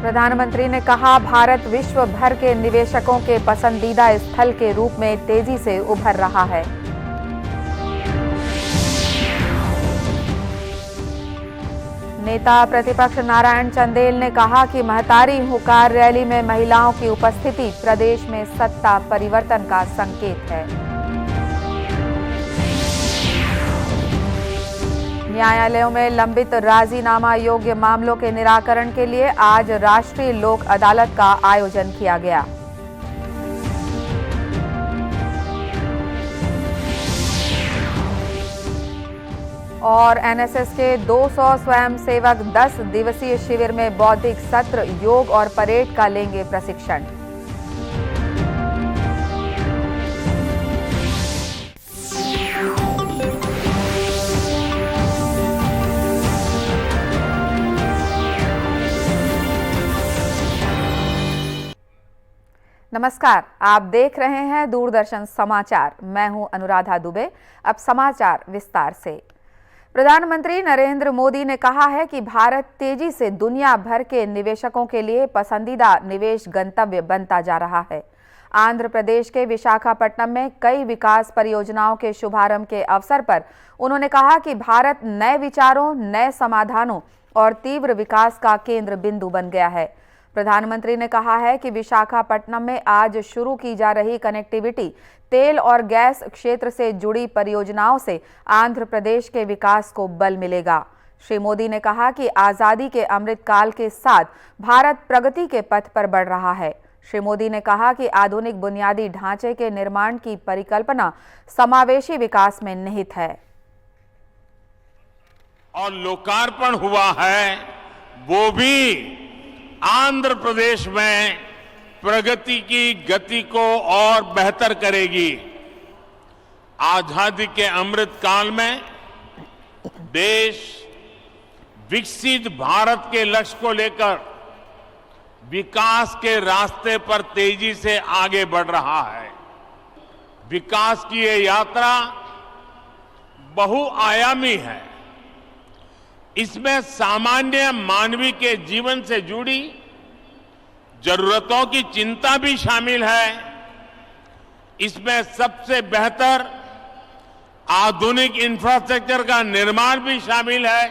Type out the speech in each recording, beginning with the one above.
प्रधानमंत्री ने कहा, भारत विश्व भर के निवेशकों के पसंदीदा स्थल के रूप में तेजी से उभर रहा है। नेता प्रतिपक्ष नारायण चंदेल ने कहा कि महतारी हुंकार रैली में महिलाओं की उपस्थिति प्रदेश में सत्ता परिवर्तन का संकेत है। न्यायालयों में लंबित राजीनामा योग्य मामलों के निराकरण के लिए आज राष्ट्रीय लोक अदालत का आयोजन किया गया। और एनएसएस के 200 स्वयंसेवक 10 दिवसीय शिविर में बौद्धिक सत्र, योग और परेड का लेंगे प्रशिक्षण। नमस्कार, आप देख रहे हैं दूरदर्शन समाचार। मैं हूं अनुराधा दुबे। अब समाचार विस्तार से। प्रधानमंत्री नरेंद्र मोदी ने कहा है कि भारत तेजी से दुनिया भर के निवेशकों के लिए पसंदीदा निवेश गंतव्य बनता जा रहा है। आंध्र प्रदेश के विशाखापट्टनम में कई विकास परियोजनाओं के शुभारंभ के अवसर पर उन्होंने कहा कि भारत नए विचारों, नए समाधानों और तीव्र विकास का केंद्र बिंदु बन गया है। प्रधानमंत्री ने कहा है कि विशाखापट्टनम में आज शुरू की जा रही कनेक्टिविटी, तेल और गैस क्षेत्र से जुड़ी परियोजनाओं से आंध्र प्रदेश के विकास को बल मिलेगा। श्री मोदी ने कहा कि आजादी के अमृतकाल के साथ भारत प्रगति के पथ पर बढ़ रहा है। श्री मोदी ने कहा कि आधुनिक बुनियादी ढांचे के निर्माण की परिकल्पना समावेशी विकास में निहित है। और लोकार्पण हुआ है वो भी आंध्र प्रदेश में प्रगति की गति को और बेहतर करेगी। आजादी के अमृत काल में देश विकसित भारत के लक्ष्य को लेकर विकास के रास्ते पर तेजी से आगे बढ़ रहा है। विकास की ये यात्रा बहुआयामी है। इसमें सामान्य मानवीय के जीवन से जुड़ी जरूरतों की चिंता भी शामिल है। इसमें सबसे बेहतर आधुनिक इंफ्रास्ट्रक्चर का निर्माण भी शामिल है।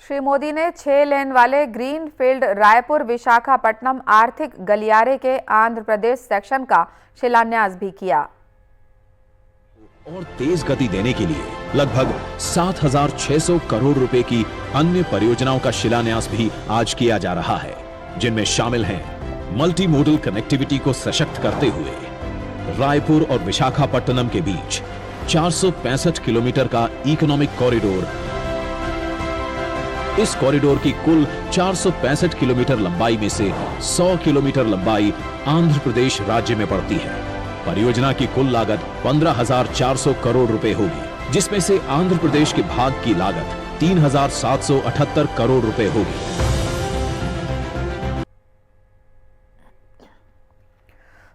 श्री मोदी ने 6 लेन वाले ग्रीनफील्ड रायपुर विशाखापट्टनम आर्थिक गलियारे के आंध्र प्रदेश सेक्शन का शिलान्यास भी किया। और तेज गति देने के लिए लगभग 7,600 करोड़ रुपए की अन्य परियोजनाओं का शिलान्यास भी आज किया जा रहा है, जिनमें शामिल हैं मल्टी मोडल कनेक्टिविटी को सशक्त करते हुए रायपुर और विशाखापट्टनम के बीच 465 किलोमीटर का इकोनॉमिक कॉरिडोर। इस कॉरिडोर की कुल 465 किलोमीटर लंबाई में से 100 किलोमीटर लंबाई आंध्र प्रदेश राज्य में पड़ती है। परियोजना की कुल लागत 15,400 करोड़ रुपए होगी, जिसमें से आंध्र प्रदेश के भाग की लागत 3,778 करोड़ रुपए होगी।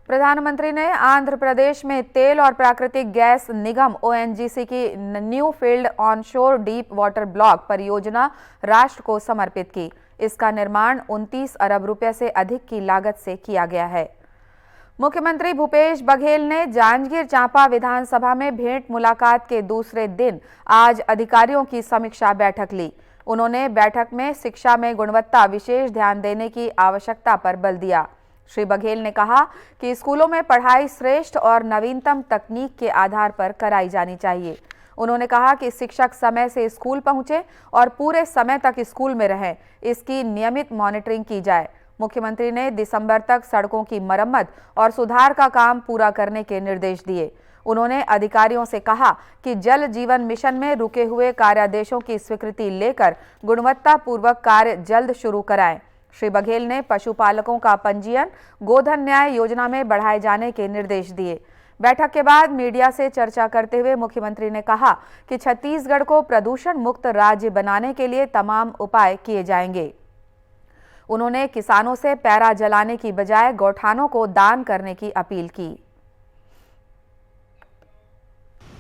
प्रधानमंत्री ने आंध्र प्रदेश में तेल और प्राकृतिक गैस निगम ओएनजीसी की new field onshore deep water block परियोजना राष्ट्र को समर्पित की। इसका निर्माण 29 अरब रुपए से अधिक की लागत से किया गया है। मुख्यमंत्री भूपेश बघेल ने जांजगीर चांपा विधानसभा में भेंट मुलाकात के दूसरे दिन आज अधिकारियों की समीक्षा बैठक ली। उन्होंने बैठक में शिक्षा में गुणवत्ता विशेष ध्यान देने की आवश्यकता पर बल दिया। श्री बघेल ने कहा कि स्कूलों में पढ़ाई श्रेष्ठ और नवीनतम तकनीक के आधार पर कराई जानी चाहिए। उन्होंने कहा कि शिक्षक समय से स्कूल पहुंचे और पूरे समय तक स्कूल में रहें, इसकी नियमित मॉनिटरिंग की जाए। मुख्यमंत्री ने दिसंबर तक सड़कों की मरम्मत और सुधार का काम पूरा करने के निर्देश दिए। उन्होंने अधिकारियों से कहा कि जल जीवन मिशन में रुके हुए कार्यादेशों की स्वीकृति लेकर गुणवत्तापूर्वक कार्य जल्द शुरू कराएं। श्री बघेल ने पशुपालकों का पंजीयन गोधन न्याय योजना में बढ़ाए जाने के निर्देश दिए। बैठक के बाद मीडिया से चर्चा करते हुए मुख्यमंत्री ने कहा कि छत्तीसगढ़ को प्रदूषण मुक्त राज्य बनाने के लिए तमाम उपाय किए जाएंगे। उन्होंने किसानों से पैरा जलाने की बजाय गौठानों को दान करने की अपील की।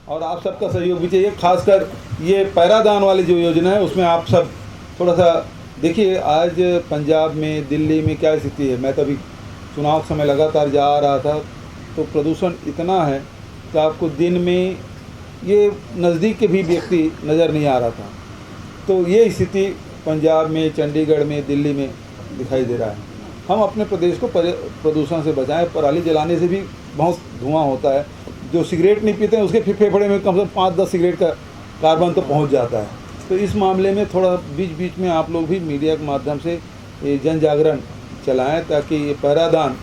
और आप सबका सहयोग भी चाहिए, खासकर ये पैरा दान वाली जो योजना है उसमें आप सब थोड़ा सा देखिए आज पंजाब में, दिल्ली में क्या स्थिति है, मैं तो अभी चुनाव के समय लगातार जा रहा था, तो प्रदूषण इतना है कि आपको दिन में ये नज़दीक के भी व्यक्ति नज़र नहीं आ रहा था। तो ये स्थिति पंजाब में, चंडीगढ़ में, दिल्ली में दिखाई दे रहा है। हम अपने प्रदेश को प्रदूषण से बचाएं। पराली जलाने से भी बहुत धुआं होता है। जो सिगरेट नहीं पीते हैं उसके फेफड़े में कम से कम 5-10 सिगरेट का कार्बन तो पहुंच जाता है। तो इस मामले में थोड़ा बीच बीच में आप लोग भी मीडिया के माध्यम से ये जन जागरण चलाएं, ताकि ये पहरादान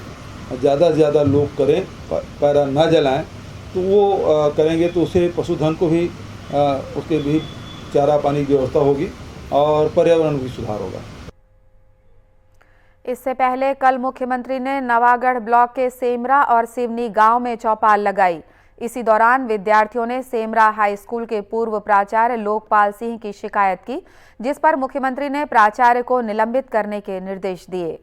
ज़्यादा से ज़्यादा लोग करें, पहरा ना जलाएं। तो वो करेंगे तो उसे पशुधन को भी उसके भी चारा पानी की व्यवस्था होगी और पर्यावरण भी सुधार होगा। इससे पहले कल मुख्यमंत्री ने नवागढ़ ब्लॉक के सेमरा और सिवनी गांव में चौपाल लगाई। इसी दौरान विद्यार्थियों ने सेमरा हाई स्कूल के पूर्व प्राचार्य लोकपाल सिंह की शिकायत की, जिस पर मुख्यमंत्री ने प्राचार्य को निलंबित करने के निर्देश दिए।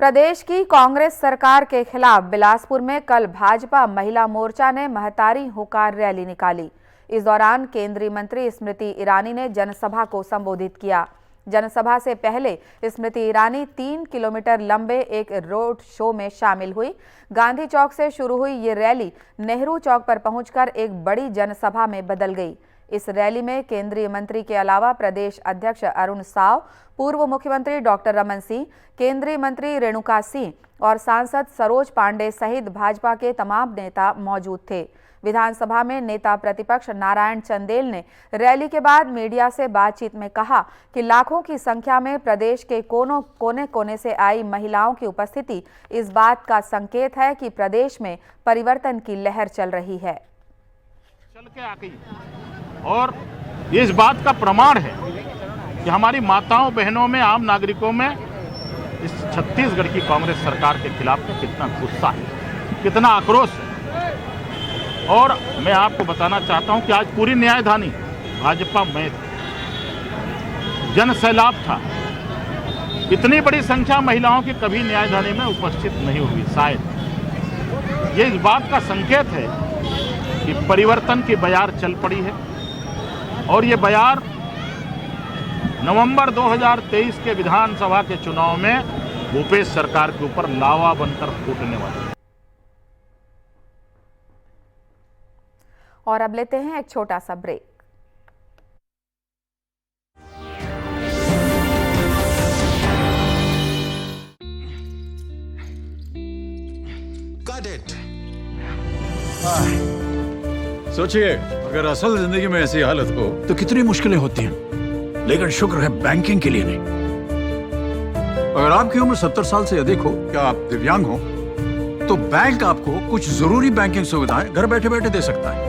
प्रदेश की कांग्रेस सरकार के खिलाफ बिलासपुर में कल भाजपा महिला मोर्चा ने महतारी हुंकार रैली निकाली। इस दौरान केंद्रीय मंत्री स्मृति ईरानी ने जनसभा को संबोधित किया। जनसभा से पहले स्मृति ईरानी 3 किलोमीटर लंबे एक रोड शो में शामिल हुई। गांधी चौक से शुरू हुई ये रैली नेहरू चौक पर पहुंचकर एक बड़ी जनसभा में बदल गई। इस रैली में केंद्रीय मंत्री के अलावा प्रदेश अध्यक्ष अरुण साव, पूर्व मुख्यमंत्री डॉक्टर रमन सिंह, केंद्रीय मंत्री रेणुका सिंह और सांसद सरोज पांडे सहित भाजपा के तमाम नेता मौजूद थे। विधानसभा में नेता प्रतिपक्ष नारायण चंदेल ने रैली के बाद मीडिया से बातचीत में कहा कि लाखों की संख्या में प्रदेश के कोने कोने से आई महिलाओं की उपस्थिति इस बात का संकेत है कि प्रदेश में परिवर्तन की लहर चल रही है। चल के आ गई और ये इस बात का प्रमाण है कि हमारी माताओं बहनों में, आम नागरिकों में इस छत्तीसगढ़ की कांग्रेस सरकार के खिलाफ कितना गुस्सा है, कितना आक्रोश है। और मैं आपको बताना चाहता हूं कि आज पूरी न्यायधानी भाजपा में जन सैलाब था। इतनी बड़ी संख्या महिलाओं की कभी न्यायधानी में उपस्थित नहीं हुई। शायद ये इस बात का संकेत है कि परिवर्तन की बयार चल पड़ी है और ये बयार नवंबर 2023 के विधानसभा के चुनाव में भूपेश सरकार के ऊपर लावा बनकर फूटने वाली है। और अब लेते हैं एक छोटा सा ब्रेक। सोचिए, अगर असल जिंदगी में ऐसी हालत हो तो कितनी मुश्किलें होती हैं, लेकिन शुक्र है बैंकिंग के लिए नहीं। अगर आपकी उम्र 70 साल से अधिक हो या आप दिव्यांग हो तो बैंक आपको कुछ जरूरी बैंकिंग सुविधाएं घर बैठे बैठे दे सकता है।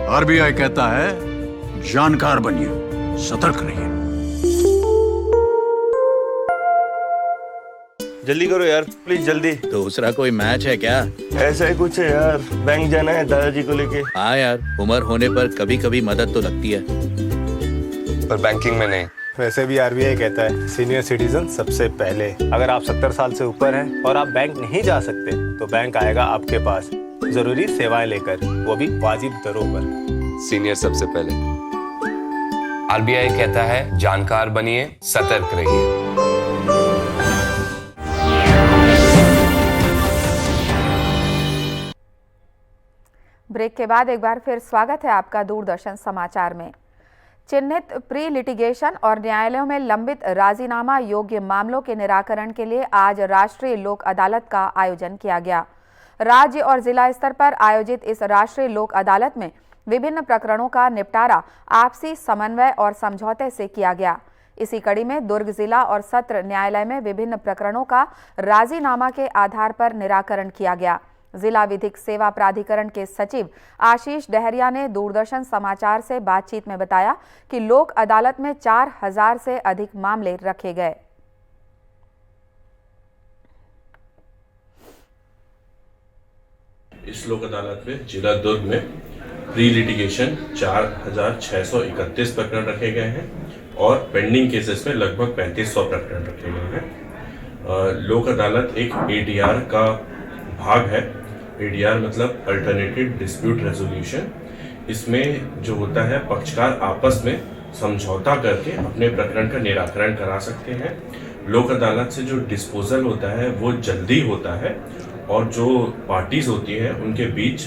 आरबीआई कहता है जानकार बनिए, सतर्क रहिए। जल्दी करो यार, प्लीज जल्दी। दूसरा कोई मैच है क्या? ऐसा ही कुछ है यार, बैंक जाना है दादाजी को लेके। हाँ यार, उम्र होने पर कभी कभी मदद तो लगती है, पर बैंकिंग में नहीं। वैसे भी आरबीआई कहता है सीनियर सिटीजन सबसे पहले। अगर आप 70 साल से ऊपर हैं और आप बैंक नहीं जा सकते तो बैंक आएगा आपके पास जरूरी सेवाएं लेकर, वो भी वाजिब दरों पर। सीनियर सबसे पहले। आरबीआई कहता है जानकार बनिए, सतर्क रहिए। ब्रेक के बाद एक बार फिर स्वागत है आपका दूरदर्शन समाचार में। चिन्हित प्री लिटिगेशन और न्यायालयों में लंबित राजीनामा योग्य मामलों के निराकरण के लिए आज राष्ट्रीय लोक अदालत का आयोजन किया गया। राज्य और जिला स्तर पर आयोजित इस राष्ट्रीय लोक अदालत में विभिन्न प्रकरणों का निपटारा आपसी समन्वय और समझौते से किया गया। इसी कड़ी में दुर्ग जिला और सत्र न्यायालय में विभिन्न प्रकरणों का राजीनामा के आधार पर निराकरण किया गया। जिला विधिक सेवा प्राधिकरण के सचिव आशीष डहरिया ने दूरदर्शन समाचार से बातचीत में बताया कि लोक अदालत में 4000 से अधिक मामले रखे गए। इस लोक अदालत में जिला दुर्ग में प्री लिटिगेशन 4631 प्रकरण रखे गए हैं और पेंडिंग केसेस में लगभग 3500 प्रकरण रखे गए हैं। लोक अदालत एक एडीआर का भाग है। एडीआर मतलब अल्टरनेटिव डिस्प्यूट रेजोल्यूशन। इसमें जो होता है, पक्षकार आपस में समझौता करके अपने प्रकरण का निराकरण करा सकते हैं। लोक अदालत से जो डिस्पोजल होता है वो जल्दी होता है और जो पार्टीज होती हैं उनके बीच,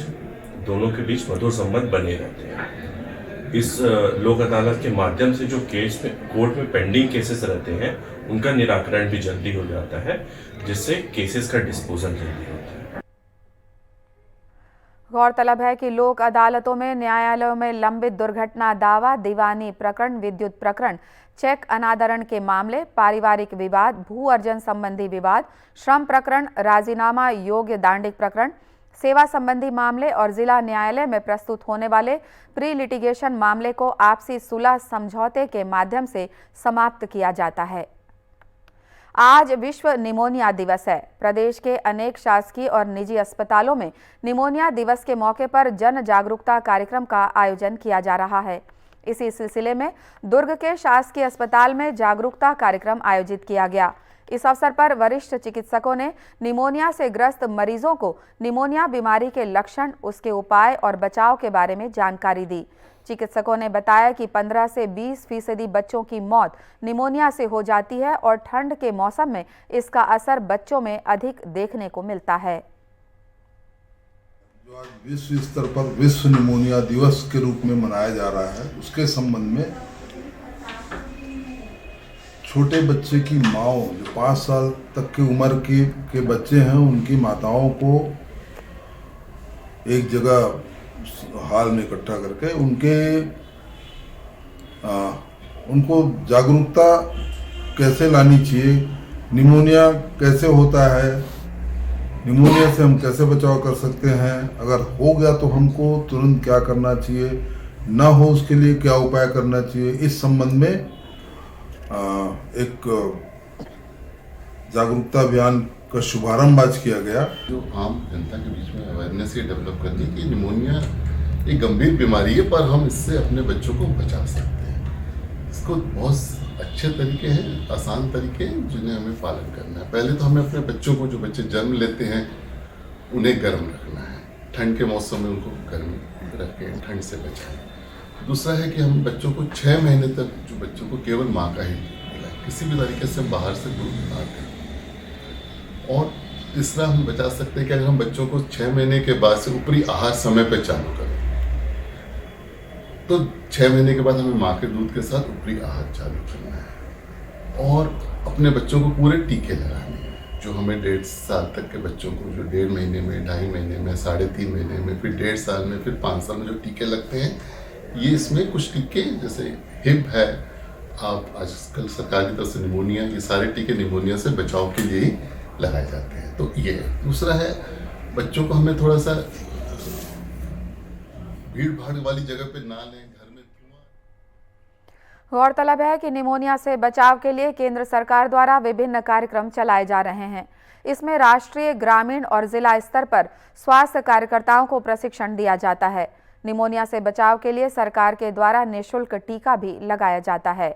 दोनों के बीच मधुर संबंध बने रहते हैं। इस लोक अदालत के माध्यम से जो केस में कोर्ट में पेंडिंग केसेस रहते हैं उनका निराकरण भी जल्दी हो जाता है, जिससे केसेस का डिस्पोजल जल्दी होता है। गौरतलब है कि लोक अदालतों में न्यायालयों में लंबित दुर्घटना दावा, दीवानी प्रकरण, विद्युत प्रकरण, चेक अनादरण के मामले, पारिवारिक विवाद, भू अर्जन संबंधी विवाद, श्रम प्रकरण, राजीनामा योग्य दांडिक प्रकरण, सेवा संबंधी मामले और जिला न्यायालय में प्रस्तुत होने वाले प्री लिटिगेशन मामले को आपसी सुलह समझौते के माध्यम से समाप्त किया जाता है। आज विश्व निमोनिया दिवस है। प्रदेश के अनेक शासकीय और निजी अस्पतालों में निमोनिया दिवस के मौके पर जन जागरूकता कार्यक्रम का आयोजन किया जा रहा है। इसी सिलसिले में दुर्ग के शासकीय अस्पताल में जागरूकता कार्यक्रम आयोजित किया गया। इस अवसर पर वरिष्ठ चिकित्सकों ने निमोनिया से ग्रस्त मरीजों को निमोनिया बीमारी के लक्षण, उसके उपाय और बचाव के बारे में जानकारी दी। चिकित्सकों ने बताया कि 15 से 20% बच्चों की मौत निमोनिया से हो जाती है और ठंड के मौसम में इसका असर बच्चों में अधिक देखने को मिलता है। जो आज विश्व स्तर पर विश्व निमोनिया दिवस के रूप में मनाया जा रहा है, उसके संबंध में छोटे बच्चे की माओ, जो 5 साल तक की उम्र के बच्चे हैं, उनकी माताओं को एक जगह हाल में इकट्ठा करके उनको जागरूकता कैसे लानी चाहिए, निमोनिया कैसे होता है, निमोनिया से हम कैसे बचाव कर सकते हैं, अगर हो गया तो हमको तुरंत क्या करना चाहिए, ना हो उसके लिए क्या उपाय करना चाहिए। इस संबंध में एक जागरूकता अभियान का शुभारंभ आज किया गया। जो आम जनता के बीच में अवेयरनेस ये डेवलप करनी कि निमोनिया एक गंभीर बीमारी है, पर हम इससे अपने बच्चों को बचा सकते हैं। इसको बहुत अच्छे तरीके हैं, आसान तरीके हैं, जिन्हें हमें पालन करना है। पहले तो हमें अपने बच्चों को, जो बच्चे जन्म लेते हैं, उन्हें गर्म रखना है। ठंड के मौसम में उनको गर्म रख के ठंड से बचाएं। दूसरा है कि हम बच्चों को 6 महीने तक, जो बच्चों को केवल माँ का ही दूध पिलाएं, किसी भी तरीके से बाहर से दूध ना दें। और तीसरा हम बचा सकते हैं कि अगर हम बच्चों को 6 महीने के बाद से ऊपरी आहार समय पर चालू करें, तो 6 महीने के बाद हमें माँ के दूध के साथ ऊपरी आहार चालू करना है। और अपने बच्चों को पूरे टीके लगाने हैं, जो हमें 1.5 साल तक के बच्चों को, जो 1.5 महीने में, 2.5 महीने में, 3.5 महीने में, फिर 1.5 साल में, फिर 5 साल में जो टीके लगते हैं, ये इसमें कुछ टीके जैसे हिप है, आप आजकल सरकार की तरफ से निमोनिया, ये सारे टीके निमोनिया से बचाव के लिए ही लगाए जाते हैं। तो ये दूसरा है, बच्चों को हमें थोड़ा सा भीड़ भाड़ वाली जगह पे ना लें, घर में। गौरतलब है कि निमोनिया से बचाव के लिए केंद्र सरकार द्वारा विभिन्न कार्यक्रम चलाए जा रहे हैं। इसमें राष्ट्रीय, ग्रामीण और जिला स्तर पर स्वास्थ्य कार्यकर्ताओं को प्रशिक्षण दिया जाता है। निमोनिया से बचाव के लिए सरकार के द्वारा निःशुल्क टीका भी लगाया जाता है।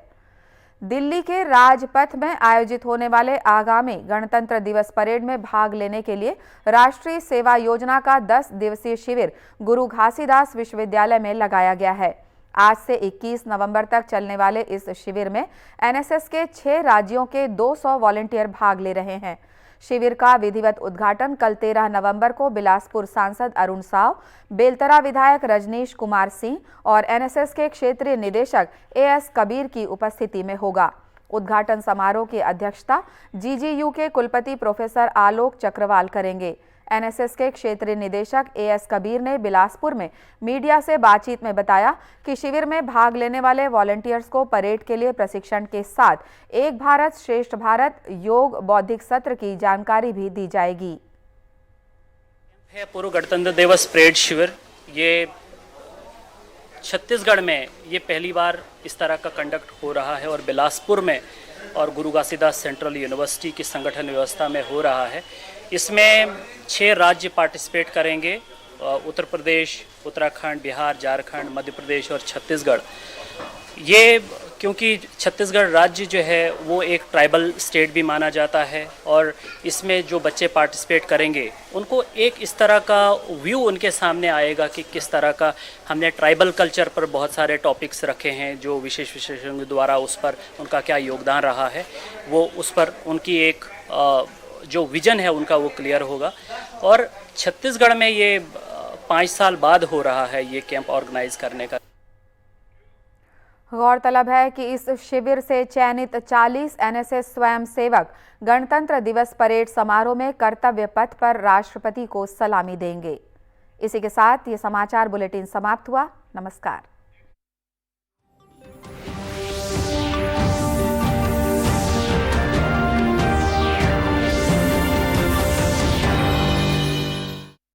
दिल्ली के राजपथ में आयोजित होने वाले आगामी गणतंत्र दिवस परेड में भाग लेने के लिए राष्ट्रीय सेवा योजना का 10 दिवसीय शिविर गुरु घासीदास विश्वविद्यालय में लगाया गया है। आज से 21 नवंबर तक चलने वाले इस शिविर में एनएसएस के 6 राज्यों के 200 वॉलंटियर भाग ले रहे हैं। शिविर का विधिवत उद्घाटन कल 13 नवंबर को बिलासपुर सांसद अरुण साव, बेलतरा विधायक रजनीश कुमार सिंह और एनएसएस के क्षेत्रीय निदेशक एएस कबीर की उपस्थिति में होगा। उद्घाटन समारोह की अध्यक्षता जीजीयू के कुलपति प्रोफेसर आलोक चक्रवाल करेंगे। एनएसएस के क्षेत्रीय निदेशक एएस कबीर ने बिलासपुर में मीडिया से बातचीत में बताया कि शिविर में भाग लेने वाले वॉलंटियर्स को परेड के लिए प्रशिक्षण के साथ एक भारत श्रेष्ठ भारत योग बौद्धिक सत्र की जानकारी भी दी जाएगी। पूर्व गणतंत्र दिवस परेड शिविर, ये छत्तीसगढ़ में ये पहली बार इस तरह का कंडक्ट हो रहा है और बिलासपुर में और गुरु घासीदास सेंट्रल यूनिवर्सिटी की संगठन व्यवस्था में हो रहा है। इसमें 6 राज्य पार्टिसिपेट करेंगे, उत्तर प्रदेश, उत्तराखंड, बिहार, झारखंड, मध्य प्रदेश और छत्तीसगढ़। ये क्योंकि छत्तीसगढ़ राज्य जो है वो एक ट्राइबल स्टेट भी माना जाता है और इसमें जो बच्चे पार्टिसिपेट करेंगे उनको एक इस तरह का व्यू उनके सामने आएगा कि किस तरह का हमने ट्राइबल कल्चर पर बहुत सारे टॉपिक्स रखे हैं, जो विशेष विशेषज्ञों द्वारा उस पर उनका क्या योगदान रहा है, वो उस पर उनकी एक जो विजन है उनका वो क्लियर होगा। और छत्तीसगढ़ में ये 5 साल बाद हो रहा है ये कैंप ऑर्गेनाइज करने का। गौरतलब है कि इस शिविर से चयनित 40 एनएसएस स्वयंसेवक गणतंत्र दिवस परेड समारोह में कर्तव्य पथ पर राष्ट्रपति को सलामी देंगे। इसी के साथ ये समाचार बुलेटिन समाप्त हुआ। नमस्कार।